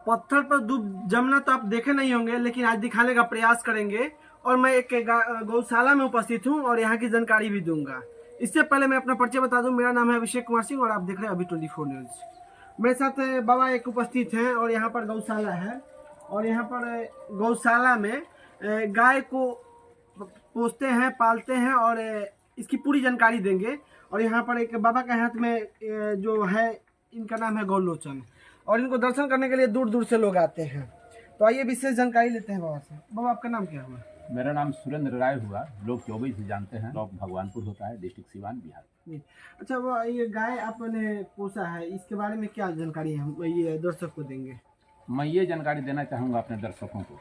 पत्थर पर दूध जमना तो आप देखे नहीं होंगे, लेकिन आज दिखाने का प्रयास करेंगे। और मैं एक गौशाला में उपस्थित हूँ और यहाँ की जानकारी भी दूंगा। इससे पहले मैं अपना परिचय बता दूं, मेरा नाम है अभिषेक कुमार सिंह और आप देख रहे हैं अभी 24 न्यूज। मेरे साथ बाबा एक उपस्थित हैं और यहाँ पर गौशाला है और यहाँ पर गौशाला में गाय को पोसते हैं, पालते हैं और इसकी पूरी जानकारी देंगे। और यहाँ पर एक बाबा के हाथ में जो है, इनका नाम है गौलोचन और इनको दर्शन करने के लिए दूर दूर से लोग आते हैं। तो आइए विशेष जानकारी लेते हैं बाबा से। बाबा आपका नाम क्या हुआ? मेरा नाम सुरेंद्र राय हुआ, लोग 24 से जानते हैं। ब्लॉक भगवानपुर होता है, डिस्ट्रिक्ट सिवान, बिहार। अच्छा, वो ये गाय आपने पोसा है, इसके बारे में क्या जानकारी हम ये दर्शक को देंगे? मैं ये जानकारी देना चाहूँगा अपने दर्शकों को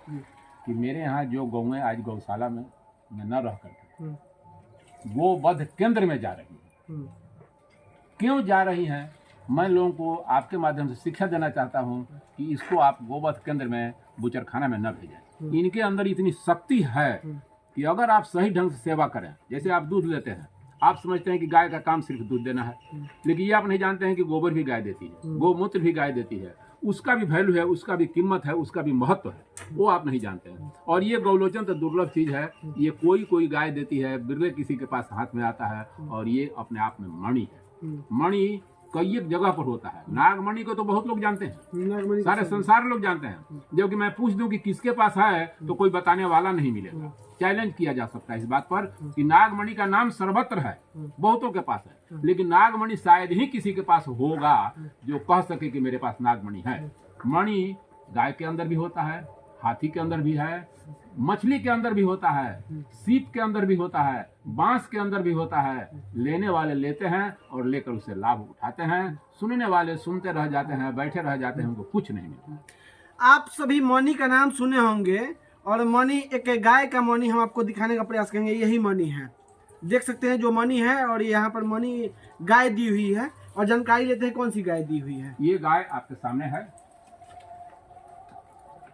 कि मेरे यहाँ जो गौएँ आज गौशाला में न रह करके गो वध केंद्र में जा रही हैं। क्यों जा रही हैं? मैं लोगों को आपके माध्यम से शिक्षा देना चाहता हूँ कि इसको आप गोवध केंद्र में, बुचरखाना में न भेजें। इनके अंदर इतनी शक्ति है कि अगर आप सही ढंग से सेवा करें, जैसे आप दूध लेते हैं, आप समझते हैं कि गाय का काम सिर्फ दूध देना है, लेकिन ये आप नहीं जानते हैं कि गोबर भी गाय देती है, गोमूत्र भी गाय देती है, उसका भी वैल्यू है, उसका भी कीमत है, उसका भी महत्व है, वो आप नहीं जानते हैं। और ये गौलोचन तो दुर्लभ चीज है, ये कोई गाय देती है, बिरले किसी के पास हाथ में आता है। और ये अपने आप में मणि है। मणि कई एक जगह पर होता है। नागमणि को तो बहुत लोग जानते हैं, सारे संसार लोग जानते हैं। जबकि मैं पूछ दूं कि किसके पास है तो कोई बताने वाला नहीं मिलेगा। चैलेंज किया जा सकता है इस बात पर कि नागमणि का नाम सर्वत्र है, बहुतों के पास है, लेकिन नागमणि शायद ही किसी के पास होगा जो कह सके कि मेरे पास नागमणि है। मणि गाय के अंदर भी होता है, हाथी के अंदर भी है, मछली के अंदर भी होता है, सीप के अंदर भी होता है, बांस के अंदर भी होता है। लेने वाले लेते हैं और लेकर उसे लाभ उठाते हैं, सुनने वाले सुनते रह जाते हैं, बैठे रह जाते हैं, उनको कुछ नहीं मिलता। आप सभी मणि का नाम सुने होंगे और मणि एक गाय का मणि हम आपको दिखाने का प्रयास करेंगे। यही मणि है, देख सकते हैं जो मणि है। और यहाँ पर मणि गाय दी हुई है और जानकारी लेते हैं कौन सी गाय दी हुई है। ये गाय आपके सामने है।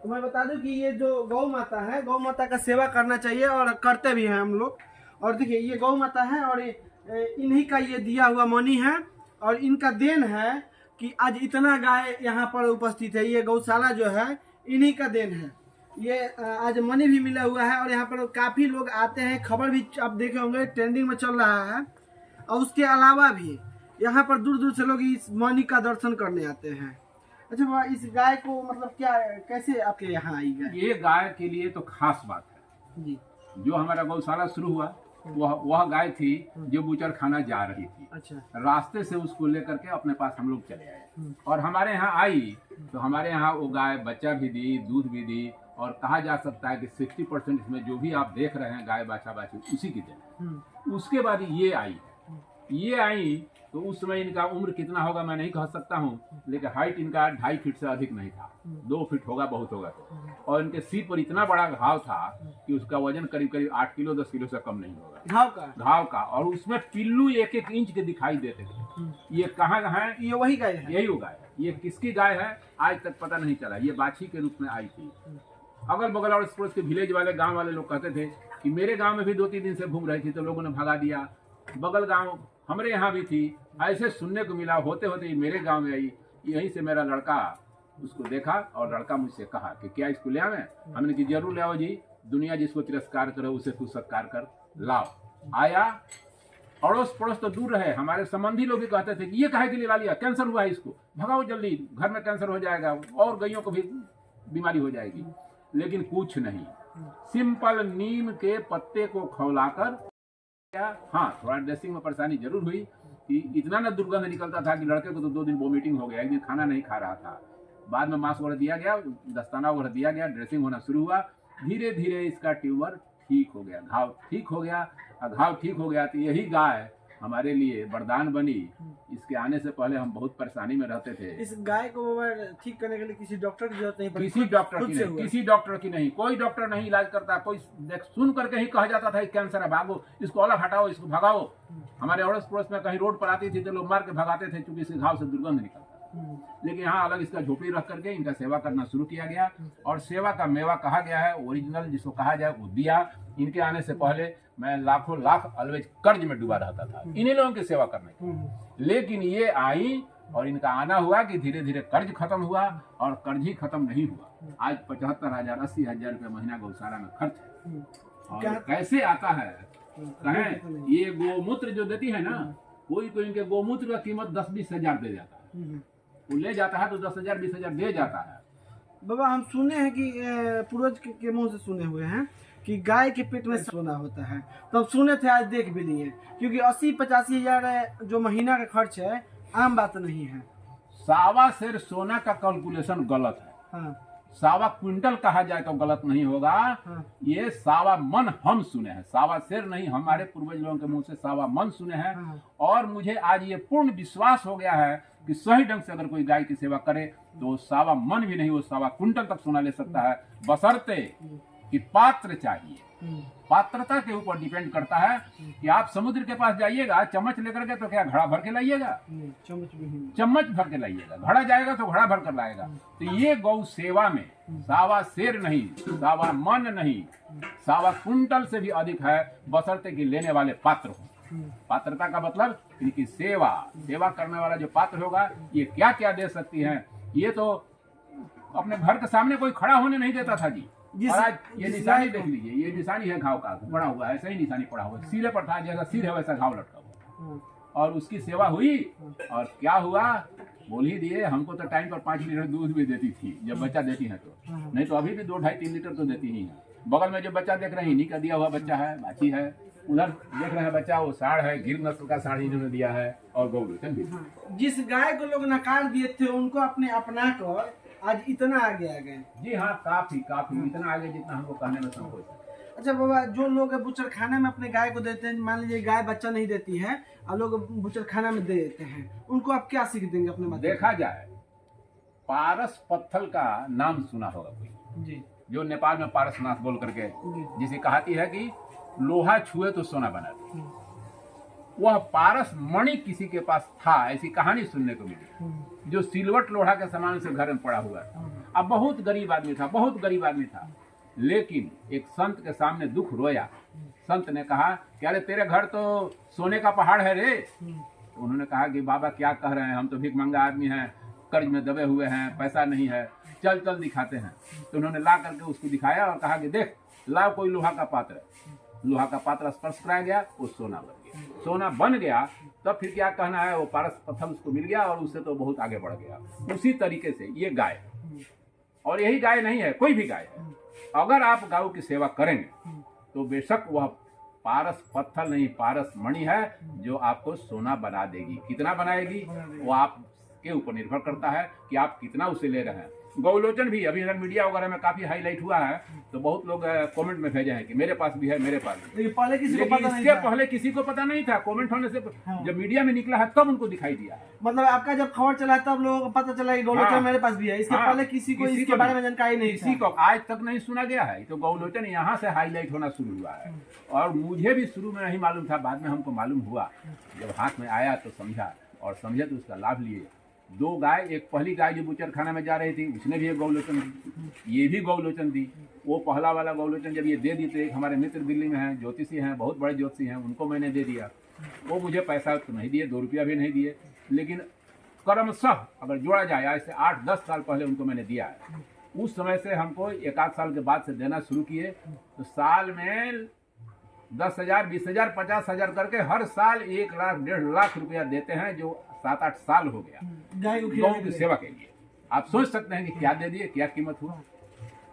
तो मैं बता दूं कि ये जो गौ माता है, गौ माता का सेवा करना चाहिए और करते भी हैं हम लोग। और देखिए ये गौ माता है और इन्हीं का ये दिया हुआ मणि है और इनका देन है कि आज इतना गाय यहाँ पर उपस्थित है। ये गौशाला जो है इन्हीं का देन है। ये आज मणि भी मिला हुआ है और यहाँ पर काफी लोग आते हैं। खबर भी आप देखे होंगे ट्रेंडिंग में चल रहा है। और उसके अलावा भी यहाँ पर दूर दूर से लोग इस मणि का दर्शन करने आते हैं। अच्छा बाबा, इस गाय को मतलब क्या, कैसे आपके यहाँ आई गाय? ये गाय के लिए तो खास बात है जी। जो हमारा गौशाला शुरू हुआ वह गाय थी जो बुचरखाना जा रही थी। अच्छा। रास्ते से उसको लेकर के अपने पास हम लोग चले आए और हमारे यहाँ आई तो हमारे यहाँ वो गाय बच्चा भी दी, दूध भी दी। और कहा जा सकता है कि 60% इसमें जो भी आप देख रहे हैं गाय बाछा बाछी उसी की देन। उसके बाद ये आई तो उस समय इनका उम्र कितना होगा मैं नहीं कह सकता हूँ, लेकिन हाइट इनका 2.5 फीट से अधिक नहीं था, 2 फीट होगा बहुत होगा तो। और इनके सिर पर इतना बड़ा घाव था कि उसका वजन करीब 8 किलो 10 किलो से कम नहीं होगा घाव का। और उसमें पिल्लू 1-1 इंच के दिखाई देते थे। ये कहाँ है? ये वही गाय है। यही वो गाय। ये किसकी गाय है आज तक पता नहीं चला। ये बाछी के रूप में आई थी। अगल बगल और पड़ोस के विलेज वाले, गांव वाले लोग कहते थे कि मेरे गांव में भी 2-3 दिन से घूम रही थी तो लोगों ने भगा दिया। बगल गांव हमारे यहाँ भी थी। ऐसे सुनने को मिला। होते होते मेरे गांव में आई। यहीं से मेरा लड़का उसको देखा और लड़का मुझसे कहा कि क्या इसको ले आवे? हमने कि जरूर ले आओ जी, दुनिया जिसको तिरस्कार करे उसे तू सत्कार कर लाओ। आया, अड़ोस पड़ोस तो दूर रहे, हमारे संबंधी लोग भी कहते थे कि ये काहे के लिए ला लिया, कैंसर हुआ है इसको, भगाओ जल्दी, घर में कैंसर हो जाएगा और गायों को भी बीमारी हो जाएगी। लेकिन कुछ नहीं, सिंपल नीम के पत्ते को खौलाकर, हाँ थोड़ा ड्रेसिंग में परेशानी जरूर हुई कि इतना ना दुर्गंध निकलता था कि लड़के को तो 2 दिन वोमिटिंग हो गया, 1 दिन खाना नहीं खा रहा था। बाद में मास्क वगैरह दिया गया, दस्ताना वगैरह दिया गया, ड्रेसिंग होना शुरू हुआ। धीरे धीरे इसका ट्यूमर ठीक हो गया, घाव ठीक हो गया। घाव ठीक हो गया तो यही गाय हमारे लिए वरदान बनी। इसके आने से पहले हम बहुत परेशानी में रहते थे। इस गाय को ठीक करने के लिए किसी डॉक्टर की जरूरत नहीं पड़ी? किसी डॉक्टर की नहीं, कोई डॉक्टर नहीं इलाज करता। कोई सुन करके ही कहा जाता था कैंसर है, भागो, इसको अलग हटाओ, इसको भगाओ। हमारे अड़ोस पड़ोस में कहीं रोड पर आती थी तो लोग मार के भगाते थे क्योंकि इसके घाव से दुर्गंध निकलता। लेकिन यहाँ अलग इसका झोपड़ी रख करके इनका सेवा करना शुरू किया गया और सेवा का मेवा कहा गया है, ओरिजिनल जिसको कहा जाए वो दिया। इनके आने से पहले मैं लाखों लाख अलवेज कर्ज में डूबा रहता था इन्हीं लोगों की सेवा करने की। लेकिन ये आई और इनका आना हुआ कि धीरे धीरे कर्ज खत्म हुआ, और कर्ज ही खत्म नहीं हुआ। आज 75,000 80,000 रुपये महीना गौशाला में खर्च है। और कैसे आता है कहें, ये गोमूत्र जो देती है ना, कोई कोई इनके गोमूत्र का कीमत 10-20 हजार दे जाता है। वो ले जाता है तो 10,000 20,000 दे जाता है। बाबा हम सुने हैं कि पूर्वज के मुंह से सुने हुए हैं कि गाय के पेट में सोना होता है, तो हम सुने थे, आज देख भी लिए, क्योंकि 80-85 हजार जो महीना का खर्च है आम बात नहीं है। 1.25 सेर सोना का कैलकुलेशन गलत है। हाँ। 1.25 क्विंटल कहा जाए तो गलत नहीं होगा। हाँ। ये 1.25 मन हम सुने हैं, 1.25 सेर नहीं, हमारे पूर्वज लोगों के मुंह से 1.25 मन सुने हैं। हाँ। और मुझे आज ये पूर्ण विश्वास हो गया है कि सही ढंग से अगर कोई गाय की सेवा करे तो 1.25 मन भी नहीं, वो 1.25 क्विंटल तक सोना ले सकता है, बशर्ते कि पात्र चाहिए। पात्रता के ऊपर डिपेंड करता है कि आप समुद्र के पास जाइएगा चम्मच लेकर के, तो क्या घड़ा भर के लाइएगा? चम्मच भर के लाइएगा। घड़ा जाएगा तो घड़ा भर कर लाएगा। तो ये गौ सेवा में 1.25 सेर नहीं, 1.25 मन नहीं, 1.25 क्विंटल से भी अधिक है, बशर्ते कि लेने वाले पात्र हो। पात्रता का मतलब इनकी सेवा करने वाला जो पात्र होगा, ये क्या क्या दे सकती है, ये तो अपने घर के सामने कोई खड़ा होने नहीं देता था जी। और आज ये निशानी देख लीजिए, ये निशानी है घाव का, पड़ा हुआ है, ऐसा ही निशानी पड़ा हुआ है, सिरे पर था, जैसा सिर है वैसा घाव लटका हुआ। और उसकी सेवा हुई, और क्या हुआ बोल ही दिए। हमको तो टाइम पर 5 लीटर दूध भी देती थी जब बच्चा देती है तो, नहीं तो अभी भी 2, 2.5, 3 लीटर तो देती ही है। बगल में जो बच्चा देख रहे हैं, इन्हीं का दिया हुआ बच्चा है, बाछी है। उधर देख रहे हैं बच्चा, वो साढ़ है, गिर नस्ल का साढ़ इन्होंने दिया है, और गौलोचन भी। जिस गाय को लोग नकार दिए थे उनको अपने अपना कर आज इतना आगे आ गए। जी हाँ, काफी इतना आगे जितना हमको कहने में संकोच है। अच्छा बाबा, जो लोग बुचर खाना में अपने गाय को देते हैं, मान लीजिए गाय बच्चा नहीं देती है और लोग बुचर खाना में दे देते हैं, उनको आप क्या सीख देंगे अपने मतलब? देखा जाए, पारस पत्थल का नाम सुना होगा कोई जी, जो नेपाल में पारसनाथ बोल करके जिसे कहती है कि लोहा छुए तो सोना बना दे। वह पारस मणि किसी के पास था, ऐसी कहानी सुनने को मिली, जो सिलवट लोहा के समान से घर में पड़ा हुआ है। अब बहुत गरीब आदमी था, लेकिन एक संत के सामने दुख रोया। संत ने कहा कि अरे तेरे घर तो सोने का पहाड़ है रे। तो उन्होंने कहा कि बाबा क्या कह रहे हैं, हम तो भीख मंगा आदमी हैं, कर्ज में दबे हुए हैं, पैसा नहीं है, चल दिखाते हैं। तो उन्होंने ला करके उसको दिखाया और कहा कि देख, लाओ कोई लोहा का पात्र। लोहा का पात्र स्पर्श कराया गया, वो सोना बन गया। सोना बन गया, तब फिर क्या कहना है, वो पारस पत्थर उसको मिल गया और उससे तो बहुत आगे बढ़ गया। उसी तरीके से ये गाय, और यही गाय नहीं है, कोई भी गाय है, अगर आप गौ की सेवा करेंगे तो बेशक वह पारस पत्थर नहीं, पारस मणि है, जो आपको सोना बना देगी। कितना बनाएगी वो आपके ऊपर निर्भर करता है कि आप कितना उसे ले रहे हैं। गौलोचन भी अभी इधर मीडिया वगैरह में काफी हाईलाइट हुआ है, तो बहुत लोग कमेंट में भेजे हैं कि मेरे पास भी है, मेरे पास भी। लेकिन पहले किसी को पता नहीं इसके था। पहले किसी को पता नहीं था। कमेंट होने से हाँ। जब मीडिया में निकला है तब उनको दिखाई दिया है। मतलब आपका जब खबर चला तब लोगों को पता चला कि गौलोचन हाँ। मेरे पास भी है। इसके हाँ। पहले किसी को इसके को बारे में जानकारी नहीं किसी था। को आज तक नहीं सुना गया है। तो गौलोचन यहाँ से हाईलाइट होना शुरू हुआ है, और मुझे भी शुरू में नहीं मालूम था, बाद में हमको मालूम हुआ। जब हाथ में आया तो समझा, और समझे तो उसका लाभ लिए। 2 गाय, एक पहली गाय जो बुचर खाना में जा रही थी, उसने भी एक गौलोचन दी, ये भी गौलोचन दी। वो पहला वाला गौलोचन जब ये दे दी तो एक हमारे मित्र दिल्ली में हैं, ज्योतिषी हैं, बहुत बड़े ज्योतिषी हैं, उनको मैंने दे दिया। वो मुझे पैसा तो नहीं दिए, 2 रुपया भी नहीं दिए, लेकिन क्रमशः अगर जोड़ा जाए, आज से 8-10 साल पहले उनको मैंने दिया है। उस समय से हमको 1-8 साल के बाद से देना शुरू किए, तो साल में 10,000, 20,000, 50,000 करके हर साल 1 लाख 1.5 लाख रुपया देते हैं, जो 7-8 साल हो गया गाय को गौ खिलाने की के लिए। सेवा के लिए। आप सोच सकते हैं कि क्या दे दिए, क्या कीमत हुआ,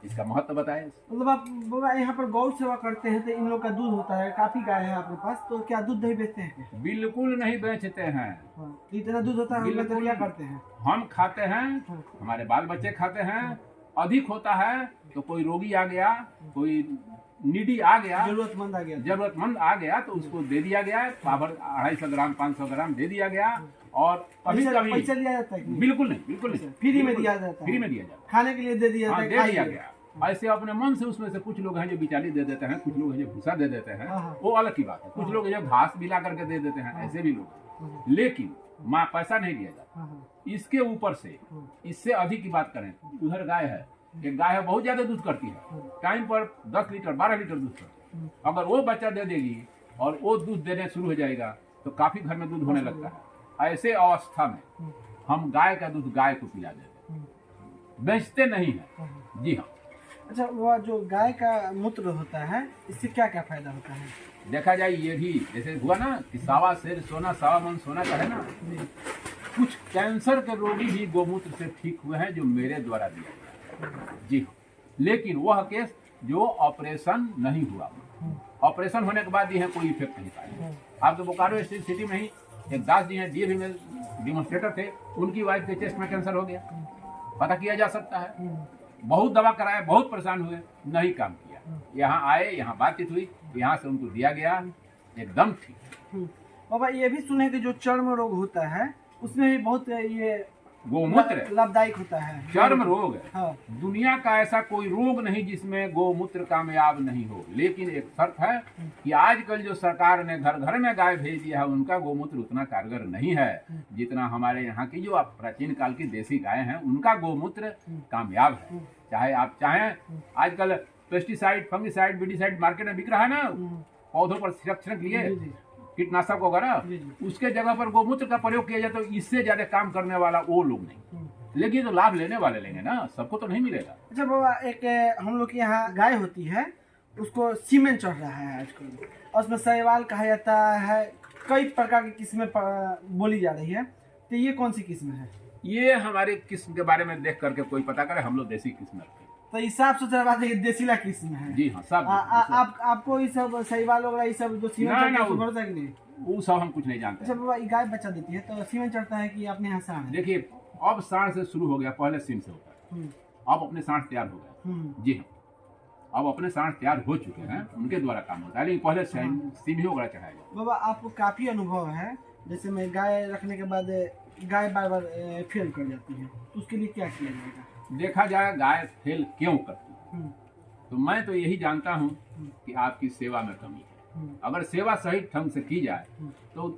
इसका महत्व बताएं। मतलब आप बाबा यहाँ पर गौ सेवा करते हैं तो इन लोग का दूध होता है, काफी गाय है आपके पास, तो क्या दूध दही बेचते हैं? बिल्कुल नहीं बेचते हैं। हाँ, तो इतना दूध होता है, हम लोग तो क्या करते हैं? हम खाते हैं, हमारे बाल बच्चे खाते हैं। अधिक होता है तो कोई रोगी आ गया, कोई नीडी आ गया, जरूरतमंद आ गया तो उसको दे दिया गया। पावर 250 ग्राम 500 ग्राम दे दिया गया। और कभी कभी पैसा लिया जाता है? बिल्कुल नहीं, फ्री में दिया जाता है? फ्री में दिया जाता है, खाने के लिए दे दिया जाता है? दे दिया गया। ऐसे अपने मन से उसमें से कुछ लोग हैं जो बिचाली दे देते हैं, कुछ लोग हैं जो भूसा दे देते हैं, वो अलग की बात है। कुछ लोग जो घास मिला करके दे देते हैं, ऐसे भी लोग। लेकिन माँ पैसा नहीं दिया जाता। इसके ऊपर से इससे अधिक की बात करें, उधर गाय है, एक गाय है बहुत ज्यादा दूध करती है, टाइम पर 10 लीटर 12 लीटर दूध करती है। अगर वो बच्चा दे देगी और वो दूध देने शुरू हो जाएगा तो काफी घर में दूध होने लगता है। ऐसे अवस्था में हम गाय का दूध गाय को पिला देते हैं, बेचते नहीं है। जी हाँ। अच्छा, वो जो गाय का मूत्र होता है इससे क्या क्या फायदा होता है? देखा जाए ये भी जैसे हुआ ना कि सावा शेर सोना सावा मन सोना का है ना, कुछ कैंसर के रोगी भी गोमूत्र से ठीक हुए हैं जो मेरे द्वारा दिया गया। जी हाँ। लेकिन वह केस जो ऑपरेशन नहीं हुआ, ऑपरेशन होने के बाद ये कोई इफेक्ट नहीं पाया। आप तो बोकारो सिटी में ही एक दास जी हैं, डीएवी में डिमोन्स्ट्रेटर थे, उनकी वाइफ के चेस्ट में कैंसर हो गया। पता किया जा सकता है, बहुत दवा कराया, बहुत परेशान हुए, नहीं काम किया। यहाँ आए, यहाँ बातचीत हुई, यहाँ से उनको दिया गया, एकदम ठीक। बाबा ये भी सुने कि जो चर्म रोग होता है उसमें भी बहुत ये गोमूत्र लाभदायक होता है। चर्म रोग है। हाँ। दुनिया का ऐसा कोई रोग नहीं जिसमें गोमूत्र कामयाब नहीं हो, लेकिन एक शर्त है कि आजकल जो सरकार ने घर घर में गाय भेज दिया है उनका गोमूत्र उतना कारगर नहीं है जितना हमारे यहाँ की जो प्राचीन काल की देसी गाय हैं उनका गोमूत्र कामयाब है। चाहे आप चाहें, आजकल पेस्टिसाइड, फंगिसाइड, विडिसाइड मार्केट में बिक रहा है ना, पौधों पर छिड़क लिए कीटनाशक वगैरह, उसके जगह पर गोमूत्र का प्रयोग किया जाए तो इससे ज्यादा काम करने वाला वो लोग नहीं, लेकिन तो लाभ लेने वाले लेंगे ना, सबको तो नहीं मिलेगा। अच्छा बाबा, एक हम लोग के यहाँ गाय होती है, उसको सीमेंट चढ़ रहा है आजकल, और उसमें साहिवाल कहा जाता है, कई प्रकार की किस्में बोली जा रही है, तो ये कौन सी किस्म है? ये हमारे किस्म के बारे में देख करके कोई पता करे, हम लोग देसी किस्म रखते हैं। तो इस साफ सुथरा बात है कि देसीला किस्म है। जी हाँ, सब आपको ये सब साहिवाल वगैरह ये सब जो सीमेंट चढ़ता है भरोसा कि नहीं? वो सब हम कुछ नहीं जानते। अच्छा बाबा, गाय बच्चा देती है तो सीमेंट चढ़ता है कि अपने यहाँ साढ़? देखिए, अब साढ़ से शुरू हो गया, पहले सीम से होता है, अब अपने साढ़ तैयार हो गया। जी हाँ, अब अपने साढ़ तैयार हो चुके हैं, उनके द्वारा काम होता है, लेकिन पहले सीम ही वगैरह चढ़ाया जाए। बाबा आपको काफी अनुभव है, जैसे मैं गाय रखने के बाद गाय बार बार फेल कर जाती है, तो उसके लिए क्या किया जाएगा? देखा जाए गाय फेल क्यों करती है, तो मैं तो यही जानता हूँ कि आपकी सेवा में कमी है। अगर सेवा सही ढंग से की जाए तो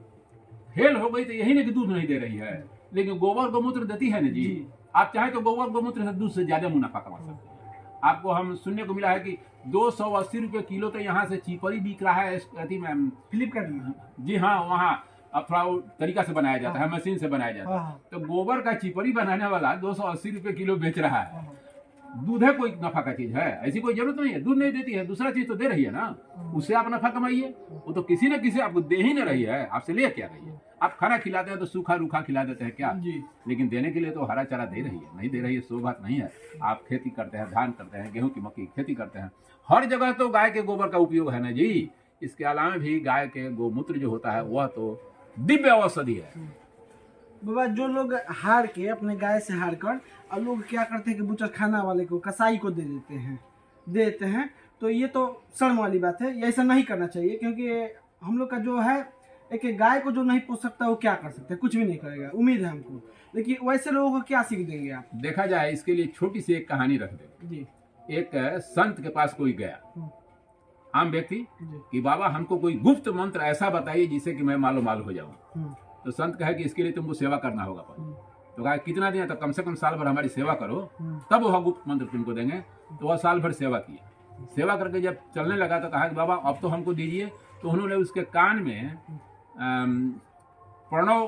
फेल हो गई तो यही नहीं कि दूध नहीं दे रही है, लेकिन गोबर गोमूत्र देती है ना जी। आप चाहे तो गोबर गोमूत्र से दूध से ज्यादा मुनाफा कमा सकते हैं। आपको हम सुनने को मिला है कि 280 रुपए किलो तो यहाँ से चीपरी बिक रहा है फ्लिपकार्ट में। जी हाँ, वहाँ अब थोड़ा तरीका से बनाया जाता है, मशीन से बनाया जाता है, तो गोबर का चिपरी बनाने वाला 280 रुपए किलो बेच रहा है। दूध है कोई नफा का चीज है? ऐसी कोई जरूरत नहीं है, दूध नहीं देती है, दूसरा चीज तो दे रही है ना, उससे आप नफा कमाइए। वो तो किसी न किसी आपको दे ही नहीं रही है, आपसे ले क्या रही है? आप खाना खिलाते हैं तो सूखा रूखा खिला देते हैं क्या जी, लेकिन देने के लिए तो हरा चारा दे रही है, नहीं दे रही है सो बात नहीं है। आप खेती करते हैं, धान करते हैं, गेहूं की मक्की की खेती करते हैं, हर जगह तो गाय के गोबर का उपयोग है ना जी। इसके अलावा भी गाय के गोमूत्र जो होता है वह तो दिव्य औषधि है। बाबा जो लोग हार के अपने गाय से हार कर और लोग क्या करते हैं कि बुचर खाना वाले को, कसाई को दे देते हैं, तो ये तो शर्म वाली बात है, ये ऐसा नहीं करना चाहिए, क्योंकि हम लोग का जो है एक गाय को जो नहीं पोस सकता वो क्या कर सकते हैं? कुछ भी नहीं करेगा, उम्मीद है हमको, लेकिन वैसे लोगों को क्या सीख देंगे आप? देखा जाए इसके लिए छोटी सी एक कहानी रख दे जी। एक संत के पास कोई गया, आम व्यक्ति, कि बाबा हमको कोई गुप्त मंत्र ऐसा बताइए जिससे कि मैं मालो माल हो जाऊं। तो संत कहे कि इसके लिए तुमको सेवा करना होगा। तो कहा कितना दिन? तो कम से कम साल भर हमारी सेवा करो, तब वह गुप्त मंत्र तुमको देंगे। तो वह साल भर सेवा किया, सेवा करके जब चलने लगा तो कहा कि बाबा अब तो हमको दीजिए। तो उन्होंने उसके कान में प्रणव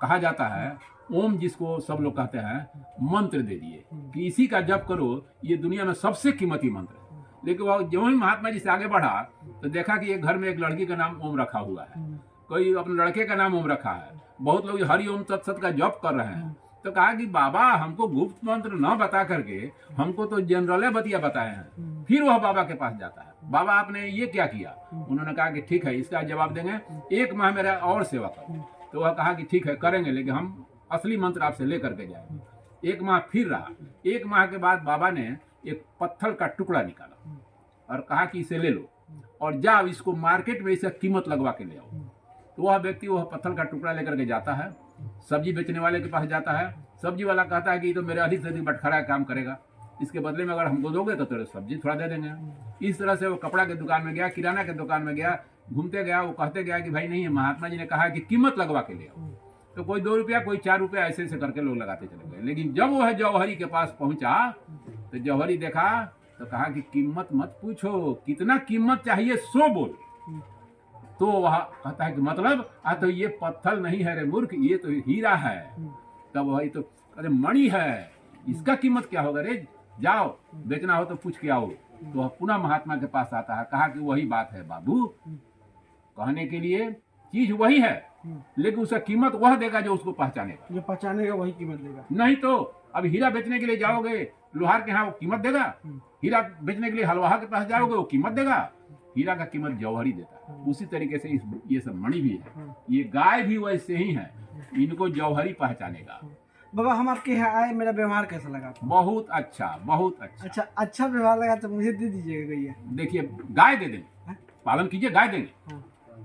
कहा जाता है, ओम जिसको सब लोग कहते हैं, मंत्र दे दिए कि इसी का जप करो, ये दुनिया में सबसे कीमती मंत्र है। लेकिन वह जो ही महात्मा जी से आगे बढ़ा तो देखा कि एक घर में एक लड़की का नाम ओम रखा हुआ है, कोई अपने लड़के का नाम ओम रखा है, बहुत लोग हरि ओम तत्सत का जप कर रहे हैं। तो कहा कि बाबा हमको गुप्त मंत्र न बता करके हमको तो जनरल बतिया बताए हैं। फिर वह बाबा के पास जाता है, बाबा आपने ये क्या किया? उन्होंने कहा कि ठीक है, इसका जवाब देंगे, 1 माह मेरा और सेवा करो। तो वह कहा कि ठीक है करेंगे, लेकिन हम असली मंत्र आपसे लेकर के जाएंगे। 1 माह फिर रहा, 1 माह के बाद बाबा ने एक पत्थर का टुकड़ा निकाला और कहा कि इसे ले लो और जाओ इसको मार्केट में इसका कीमत लगवा के ले आओ। तो वह व्यक्ति वह पत्थर का टुकड़ा लेकर के जाता है, सब्जी बेचने वाले के पास जाता है। सब्जी वाला कहता है कि तो मेरे अधिक से अधिक बटखरा काम करेगा, इसके बदले में अगर हमको दोगे तो तेरे सब्जी थोड़ा दे देंगे। इस तरह से वो कपड़ा के दुकान में गया, किराना के दुकान में गया, घूमते गया, वो कहते गया कि भाई नहीं, महात्मा जी ने कहा कि कीमत लगवा के ले आओ। तो कोई 2 रुपया, कोई 4 रुपया, ऐसे ऐसे करके लोग लगाते चले गए। लेकिन जब वह जौहरी के पास पहुंचा तो जौहरी देखा तो कहा कि कीमत मत पूछो, कितना कीमत चाहिए सो बोल। तो वह कहता है कि मतलब तो ये पत्थर नहीं है रे मूर्ख, ये तो हीरा है। तब वही तो अरे मणि है, इसका कीमत क्या होगा रे, जाओ बेचना हो तो पूछ के आओ। तो पुनः महात्मा के पास आता है, कहा कि वही बात है बाबू, कहने के लिए चीज वही है, लेकिन उसका कीमत वह देगा जो उसको पहचानेगा, जो पहचानेगा वही कीमत देगा। नहीं तो अब हीरा बेचने के लिए जाओगे लोहार के यहाँ, वो कीमत देगा। हीरा बेचने के लिए हलवाहा के पास जाओगे, वो कीमत देगा। हीरा का कीमत जौहर ही देता है। उसी तरीके से ये सब मणि भी है, ये गाय भी वैसे ही है, इनको जौहरी पहचानेगा। बाबा हम आपके यहाँ आए, मेरा व्यवहार कैसा लगा? बहुत अच्छा, बहुत अच्छा। अच्छा, अच्छा व्यवहार लगा तो मुझे दे दीजिएगा गैया। देखिए गाय दे देंगे, पालन कीजिए, गाय देंगे।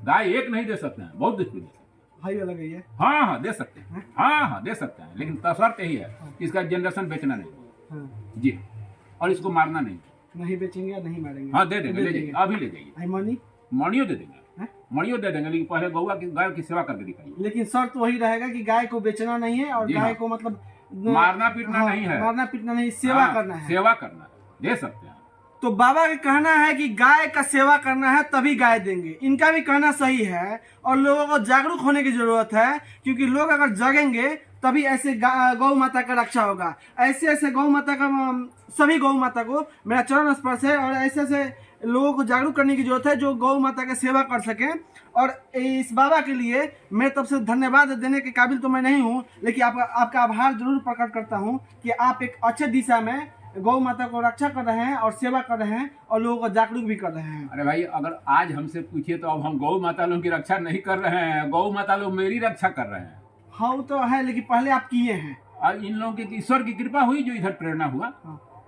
गाय एक नहीं दे सकते हैं, बहुत दे सकते हैं। भाई वाला गैया? हाँ हाँ दे सकते हैं, हाँ हाँ दे सकते हैं, लेकिन शर्त यही है, इसका जनरेशन बेचना नहीं जी, और इसको मारना नहीं। नहीं बेचेंगे, नहीं मारेंगे। हाँ दे देंगे, ले जाइए, अभी ले जाइए। मनी मणियों दे देंगे, मणियों दे देंगे, लेकिन पहले गौवा की गाय की सेवा करके दिखाइए। लेकिन शर्त वही रहेगा कि गाय को बेचना नहीं है और गाय को मतलब मारना पीटना नहीं है, मारना पीटना नहीं, सेवा करना है। सेवा करना है, दे सकते हैं। तो बाबा का कहना है कि गाय का सेवा करना है तभी गाय देंगे। इनका भी कहना सही है और लोगों को जागरूक होने की जरूरत है, क्योंकि लोग अगर जगेंगे तभी ऐसे गौ माता का रक्षा होगा। ऐसे ऐसे गौ माता का, सभी गौ माता को मेरा चरण स्पर्श है और ऐसे ऐसे लोगों को जागरूक करने की जरूरत है जो गौ माता की सेवा कर सकें। और इस बाबा के लिए मेरे तरफ से धन्यवाद देने के काबिल तो मैं नहीं हूँ, लेकिन आपका आभार जरूर प्रकट करता हूँ कि आप एक अच्छे दिशा में गौ माता को रक्षा कर रहे हैं और सेवा कर रहे हैं और लोगों को जागरूक भी कर रहे हैं। अरे भाई अगर आज हमसे पूछिए तो अब हम गौ माता लोगों की रक्षा नहीं कर रहे हैं, गौ माता लोग मेरी रक्षा कर रहे हैं। हाँ वो तो है, लेकिन पहले आप किए हैं और इन लोगों की ईश्वर की कृपा हुई जो इधर प्रेरणा हुआ।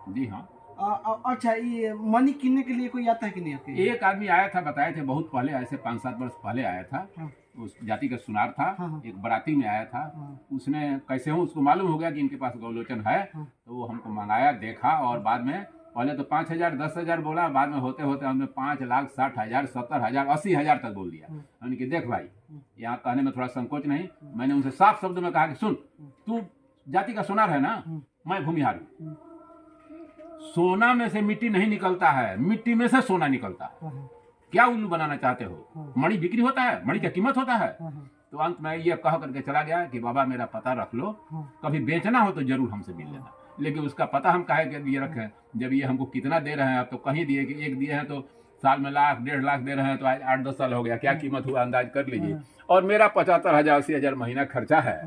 जी हाँ। अच्छा, ये मनी किनने के लिए कोई आता है कि नहीं आते? एक आदमी आया था, बताए थे बहुत पहले, ऐसे 5-7 वर्ष पहले आया था। उस जाति का सुनार था। एक बराती में आया था। उसने कैसे हूँ उसको मालूम हो गया कि इनके पास गौलोचन है, तो वो हमको मंगाया, देखा और बाद में पहले तो 5,000 10,000 बोला, बाद में होते होते हमने 5,60,000 70,000 80,000 तक बोल दिया। हमने कि देख भाई, यहाँ कहने में थोड़ा संकोच नहीं, मैंने उनसे साफ शब्द में कहा कि सुन, तू जाति का सुनार है ना, मैं भूमिहार हूँ। सोना में से मिट्टी नहीं निकलता है, मिट्टी में से सोना निकलता है। क्या उल्लू बनाना चाहते हो? मणि बिक्री होता है, मणि का कीमत होता है। तो अंत में ये कह करके चला गया कि बाबा मेरा पता रख लो, कभी बेचना हो तो जरूर हमसे मिल लेना। लेकिन उसका पता हम काहे के लिए रखें, जब ये हमको कितना दे रहे हैं। अब तो कहीं दिए कि एक दिए हैं तो साल में 1,00,000 1.5 लाख दे रहे हैं, तो आज 8-10 साल हो गया, क्या कीमत हुआ अंदाज कर लीजिए। और मेरा 75,000 80,000 महीना खर्चा है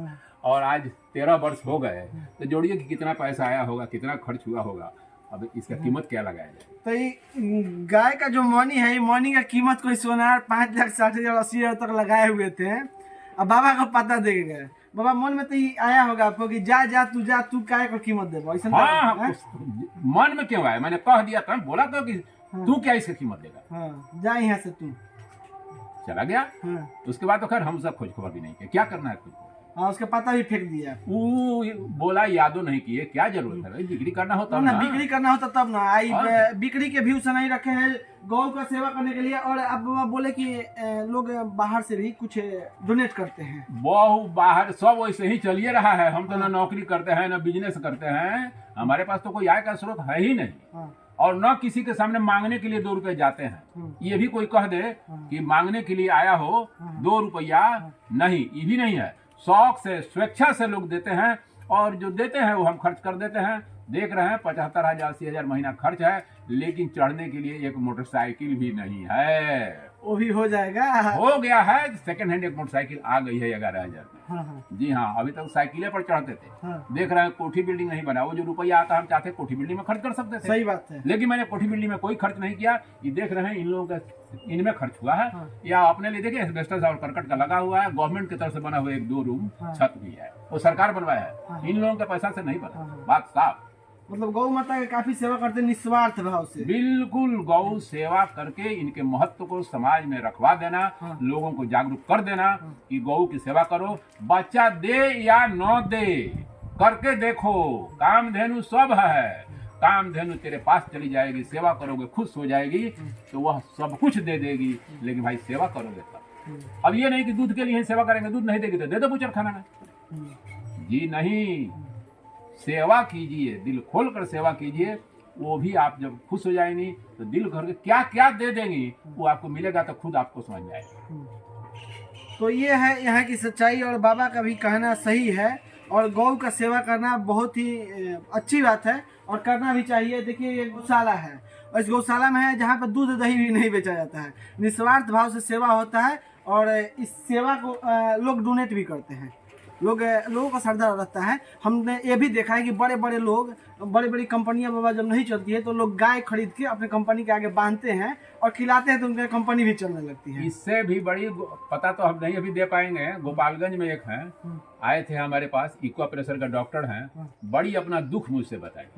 और आज 13 वर्ष हो गए, तो जोड़िए कि कितना पैसा आया होगा, कितना खर्च हुआ होगा। अब इसका कीमत क्या लगाया जाए? तो ये गाय का जो मनी है, मनी का कीमत कोई सोनार 5,60,000 80,000 तक लगाए हुए थे। अब बाबा को पता दे गए, बाबा मन में तो ये आया होगा आपको कि जा तू गाय को कीमत दे। हाँ, मन में क्यों आया? मैंने कह दिया था, बोला तो कि तू क्या इसकी कीमत देगा, जा यहाँ से। तू चला गया। उसके बाद तो खैर हम सब खोज खबर भी नहीं किया, क्या करना है तुझको। हाँ, उसका पता भी फेंक दिया। वो बोला यादों नहीं किए, क्या जरूरत है? बिक्री करना होता ना, बिक्री करना होता तब ना आई। बिक्री के व्यू से नहीं रखे हैं गौ का सेवा करने के लिए। और अब बोले कि लोग बाहर से भी कुछ डोनेट करते हैं। वो बाहर सब वैसे ही चलिए रहा है। हम तो ना नौकरी करते हैं ना बिजनेस करते हैं, हमारे पास तो कोई आय का स्रोत है ही नहीं। और न किसी के सामने मांगने के लिए 2 रुपए जाते हैं। ये भी कोई कह दे कि मांगने के लिए आया हो 2 रुपया, नहीं, ये भी नहीं है। शौक से, स्वेच्छा से लोग देते हैं और जो देते हैं वो हम खर्च कर देते हैं। देख रहे हैं 75,000 80,000 महीना खर्च है, लेकिन चढ़ने के लिए एक मोटरसाइकिल भी नहीं है। वो भी हो जाएगा, हो गया है। सेकंड हैंड एक मोटरसाइकिल आ गई है 11,000 में। जी हाँ, अभी तक साइकिलें पर चढ़ते थे। देख रहे हैं कोठी बिल्डिंग नहीं बना, वो जो रुपया आता हम चाहते कोठी बिल्डिंग में खर्च कर सकते थे। सही बात है, लेकिन मैंने कोठी बिल्डिंग में कोई खर्च नहीं किया। ये देख रहे हैं इन लोगों का इनमें खर्च हुआ है। या अपने लिए देखिए एस्बेस्टस और करकट का लगा हुआ है। गवर्नमेंट की तरफ से बना हुआ 1-2 रूम छत भी है, वो सरकार बनवाया है, इन लोगों के पैसा से नहीं बना। बात साफ। मतलब गौ माता की काफी सेवा करते निस्वार्थ भाव से। बिल्कुल, गौ सेवा करके इनके महत्व को समाज में रखवा देना, लोगों को जागरूक कर देना कि गौ की सेवा करो। बच्चा दे या न दे, करके देखो। कामधेनु सब है, कामधेनु तेरे पास चली जाएगी, सेवा करोगे खुश हो जाएगी तो वह सब कुछ दे देगी। लेकिन भाई सेवा करोगे तब। अब ये नहीं कि दूध के लिए सेवा करेंगे, दूध नहीं देगी तो दे दो बुचर खाना में। जी नहीं, सेवा कीजिए, दिल खोलकर सेवा कीजिए। वो भी आप जब खुश हो जाएंगी तो दिल भर के क्या क्या दे देंगी वो आपको मिलेगा, तो खुद आपको समझ जाएगा। तो ये है यहाँ की सच्चाई और बाबा का भी कहना सही है। और गौ का सेवा करना बहुत ही अच्छी बात है और करना भी चाहिए। देखिए ये गौशाला है और इस गौशाला में है जहाँ पर दूध दही भी नहीं बेचा जाता है, निस्वार्थ भाव से सेवा होता है और इस सेवा को लोग डोनेट भी करते हैं। लोगों का श्रद्धा रहता है। हमने ये भी देखा है कि बड़े बड़े लोग, बड़ी बड़ी कंपनियां बाबा जब नहीं चलती है तो लोग गाय खरीद के अपने कंपनी के आगे बांधते हैं और खिलाते हैं तो उनकी कंपनी भी चलने लगती है। इससे भी बड़ी पता तो हम नहीं अभी दे पाएंगे। गोपालगंज में एक है, आए थे हमारे पास, इक्वा प्रेशर का डॉक्टर हैं, बड़ी अपना दुख मुझसे बताए।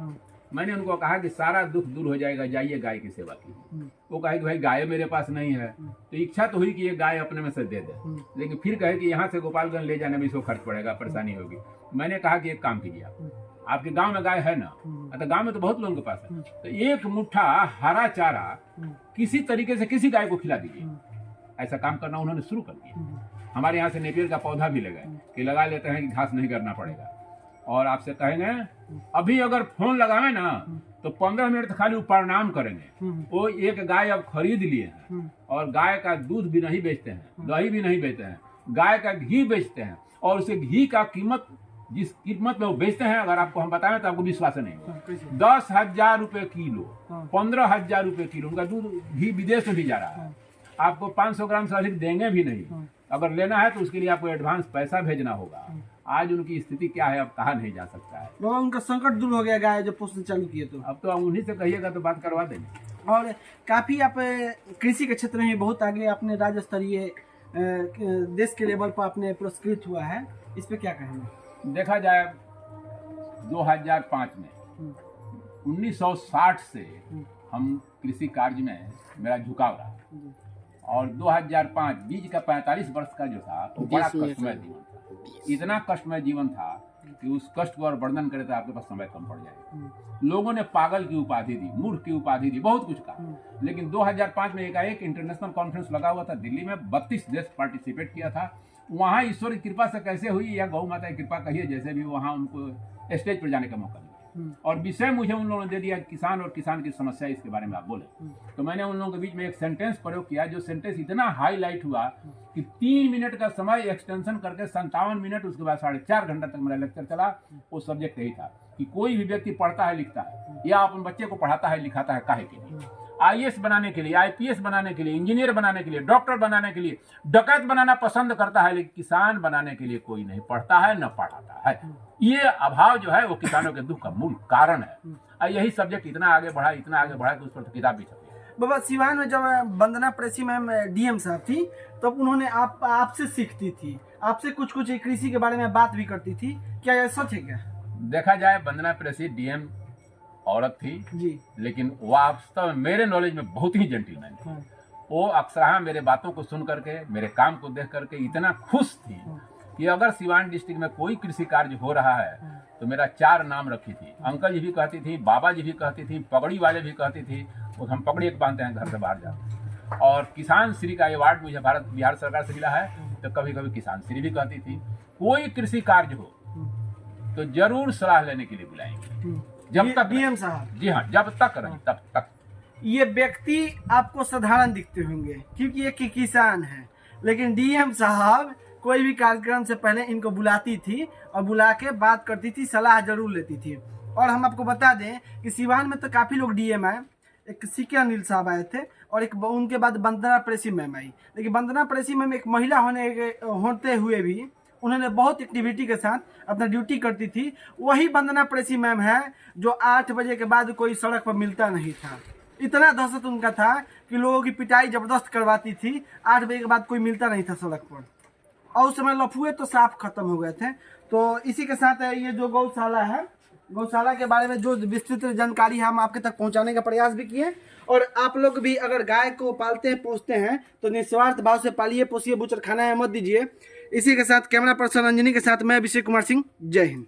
मैंने उनको कहा कि सारा दुख दूर हो जाएगा, जाइए गाय की सेवा कीजिए। वो कहे कि भाई गाय मेरे पास नहीं है, तो इच्छा तो हुई कि ये गाय अपने में से दे दे, लेकिन फिर कहे कि यहाँ से गोपालगंज ले जाने में इसको खर्च पड़ेगा, परेशानी होगी। मैंने कहा कि एक काम कीजिए, आपके गांव में गाय है ना, तो गांव में तो बहुत लोगों के पास है, तो एक मुट्ठा हरा चारा किसी तरीके से किसी गाय को खिला दीजिए। ऐसा काम करना उन्होंने शुरू कर दिया। हमारे यहाँ से नेपियर का पौधा भी लगाए कि लगा लेते हैं कि घास नहीं करना पड़ेगा। और आपसे कहेंगे अभी अगर फोन लगावे ना तो 15 मिनट खाली प्रणाम करेंगे। वो एक गाय अब खरीद लिए हैं और गाय का दूध भी नहीं बेचते हैं, दही भी नहीं बेचते हैं, गाय का घी बेचते हैं और उसे घी का कीमत जिस कीमत में वो बेचते हैं, अगर आपको हम बताएं तो आपको विश्वास नहीं होगा। 10,000 रुपए किलो, 15,000 रुपए किलो उनका दूध घी विदेश में भी जा रहा है। आपको 500 ग्राम से अधिक देंगे भी नहीं। अगर लेना है तो उसके लिए आपको एडवांस पैसा भेजना होगा। आज उनकी स्थिति क्या है अब कहा नहीं जा सकता है। बाबा उनका संकट दूर हो गया गाय जब पोषण चालू किए तो। अब तो आप उन्हीं से कहिएगा तो बात करवा देंगे। और काफी आप कृषि के क्षेत्र में बहुत आगे, अपने राज्य स्तरीय देश के लेवल पर आपने पुरस्कृत हुआ है, इस पे क्या कहेंगे? देखा जाए 2005 में 1960 से हम कृषि कार्य में मेरा झुकाव रहा और 2005 बीच का 45 वर्ष का जो था वो बड़ा कष्टमय जीवन था। इतना कष्टमय जीवन था कि उस कष्ट को और वर्णन करे तो आपके पास समय कम पड़ जाएगा। लोगों ने पागल की उपाधि दी, मूर्ख की उपाधि दी, बहुत कुछ कहा, लेकिन 2005 में एकाएक इंटरनेशनल कॉन्फ्रेंस लगा हुआ था दिल्ली में, 32 देश पार्टिसिपेट किया था। वहाँ ईश्वर की कृपा से कैसे हुई या गौ माता की कृपा कहिए, जैसे भी वहाँ उनको स्टेज पर जाने का मौका मिला और विषय मुझे उन लोगों ने दे दिया किसान और किसान की समस्या, इसके बारे में आप बोले। तो मैंने उन लोगों के बीच में एक सेंटेंस प्रयोग किया, जो सेंटेंस इतना हाईलाइट हुआ कि 3 मिनट का समय एक्सटेंशन करके 57 मिनट, उसके बाद 4.5 घंटा तक मेरा लेक्चर चला। वो सब्जेक्ट यही था कि कोई भी व्यक्ति पढ़ता है, लिखता है या अपने बच्चे को पढ़ाता है, लिखाता है, काहे के लिए? IAS बनाने के लिए, IPS बनाने के लिए, इंजीनियर बनाने के लिए, डॉक्टर बनाने के लिए, डकैत बनाना पसंद करता है, लेकिन किसान बनाने के लिए कोई नहीं पढ़ता है न पढ़ाता है। ये अभाव जो है वो किसानों के दुख का मूल कारण है। और यही सब्जेक्ट इतना आगे बढ़ा कि उस पर किताब भी छपी। बाबा सिवान में जब वंदना प्रेसी मैम DM साहब थी तो उन्होंने आपसे सीखती थी, आपसे कुछ कृषि के बारे में बात भी करती थी, क्या यह सच है क्या? देखा जाए वंदना प्रेसी DM औरत थी जी, लेकिन वास्तव में मेरे नॉलेज में बहुत ही जेंटलमैन थी। वो अक्सर मेरे बातों को सुन करके, मेरे काम को देख करके इतना खुश थी कि अगर सिवान डिस्ट्रिक्ट में कोई कृषि कार्य हो रहा है तो मेरा 4 नाम रखी थी। अंकल जी भी कहती थी, बाबा जी भी कहती थी, पगड़ी वाले भी कहती थी, वो हम पगड़ी एक बांधते हैं घर से बाहर जाते। और किसान श्री का अवार्ड मुझे बिहार सरकार से मिला है, तो कभी कभी किसान श्री भी कहती थी। कोई कृषि कार्य हो तो जरूर सलाह लेने के लिए बुलाएंगे, जब तक DM साहब। जी हाँ, जब तक रहे तब तक। ये व्यक्ति आपको साधारण दिखते होंगे क्योंकि ये किसान है, लेकिन DM साहब कोई भी कार्यक्रम से पहले इनको बुलाती थी और बुला के बात करती थी, सलाह जरूर लेती थी। और हम आपको बता दें कि सिवान में तो काफ़ी लोग DM आए, एक CK अनिल साहब आए थे और एक उनके बाद वंदना प्रेसी मैम आई। लेकिन वंदना प्रेसी मैम एक महिला होते हुए भी उन्होंने बहुत एक्टिविटी के साथ अपना ड्यूटी करती थी। वही वंदना प्रेसी मैम है जो 8 बजे के बाद कोई सड़क पर मिलता नहीं था। इतना दहशत उनका था कि लोगों की पिटाई जबरदस्त करवाती थी। 8 बजे के बाद कोई मिलता नहीं था सड़क पर, और उस समय लफुए तो साफ खत्म हो गए थे। तो इसी के साथ ये जो गौशाला है, गौशाला के बारे में जो विस्तृत जानकारी हम आपके तक पहुंचाने का प्रयास भी किए। और आप लोग भी अगर गाय को पालते हैं, पोसते हैं तो निस्वार्थ भाव से पालिए, पोसिए, बूचर खाना है मत दीजिए। इसी के साथ कैमरा पर्सन अंजनी के साथ मैं अभिषेक कुमार सिंह, जय हिंद।